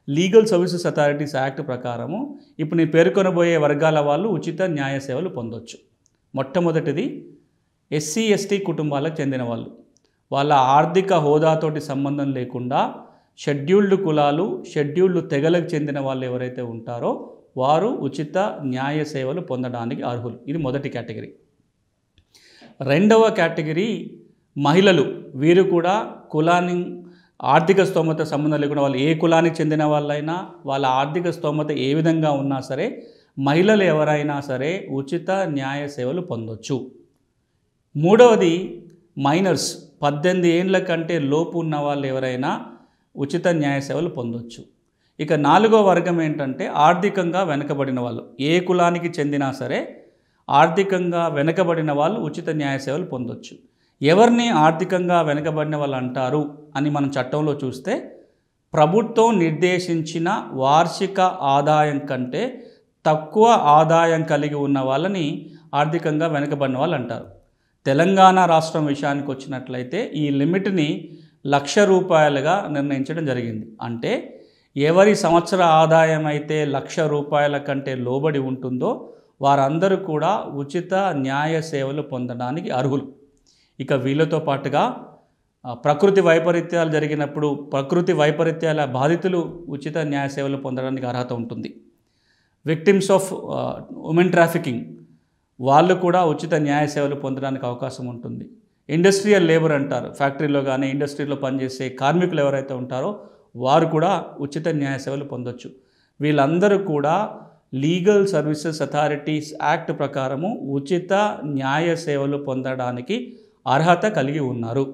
Legal services authorities act ప్రకారము ఇప్పుడు నేను పేర్కొనబోయే వర్గాల వాళ్ళు ఉచిత న్యాయ సేవలు పొందొచ్చు. మొట్టమొదటిది ఎస్సీ ఎస్టీ కుటుంబాలకు చెందిన వాళ్ళు. వాళ్ళ ఆర్థిక హోదాతోటి సంబంధం లేకుండా షెడ్యూల్డ్ కులాలు, షెడ్యూల్డ్ తెగలకు చెందిన వాళ్ళు ఎవరైతే ఉంటారో వారు ఉచిత న్యాయ సేవలు పొందడానికి అర్హులు. ఇది మొదటి కేటగిరీ. రెండవ కేటగిరీ మహిళలు. వీరు కూడా కులాన్ని ఆర్థిక స్తోమత సంబంధం లేకుండా వాళ్ళు ఏ కులానికి చెందిన వాళ్ళైనా వాళ్ళ ఆర్థిక స్తోమత ఏ విధంగా ఉన్నా సరే మహిళలు ఎవరైనా సరే ఉచిత న్యాయ సేవలు పొందొచ్చు. మూడవది మైనర్స్. 18 ఏండ్ల కంటే లోపు ఉన్న వాళ్ళు ఎవరైనా ఉచిత న్యాయ సేవలు పొందొచ్చు. ఇక నాలుగో వర్గం ఏంటంటే ఆర్థికంగా వెనుకబడిన వాళ్ళు. ఏ కులానికి చెందినా సరే ఆర్థికంగా వెనుకబడిన వాళ్ళు ఉచిత న్యాయ సేవలు పొందొచ్చు. ఎవరిని ఆర్థికంగా వెనుకబడిన వాళ్ళు అంటారు అని మనం చట్టంలో చూస్తే ప్రభుత్వం నిర్దేశించిన వార్షిక ఆదాయం కంటే తక్కువ ఆదాయం కలిగి ఉన్న వాళ్ళని ఆర్థికంగా వెనుకబడిన వాళ్ళు అంటారు. తెలంగాణ రాష్ట్రం విషయానికి వచ్చినట్లయితే ఈ లిమిట్ని ₹1,00,000గా నిర్ణయించడం జరిగింది. అంటే ఎవరి సంవత్సర ఆదాయం అయితే ₹1,00,000 కంటే లోబడి ఉంటుందో వారందరూ కూడా ఉచిత న్యాయ సేవలు పొందడానికి అర్హులు. ఇక వీళ్ళతో పాటుగా ప్రకృతి వైపరీత్యాలు జరిగినప్పుడు ప్రకృతి వైపరీత్యాల బాధితులు ఉచిత న్యాయ సేవలు పొందడానికి అర్హత ఉంటుంది. విక్టిమ్స్ ఆఫ్ ఉమెన్ ట్రాఫికింగ్ వాళ్ళు కూడా ఉచిత న్యాయ సేవలు పొందడానికి అవకాశం ఉంటుంది. ఇండస్ట్రియల్ లేబర్ అంటారు. ఫ్యాక్టరీలో కానీ ఇండస్ట్రీలో పనిచేసే కార్మికులు ఎవరైతే ఉంటారో వారు కూడా ఉచిత న్యాయ సేవలు పొందొచ్చు. వీళ్ళందరూ కూడా లీగల్ సర్వీసెస్ అథారిటీస్ యాక్ట్ ప్రకారము ఉచిత న్యాయ సేవలు పొందడానికి అర్హత కలిగి ఉన్నారు.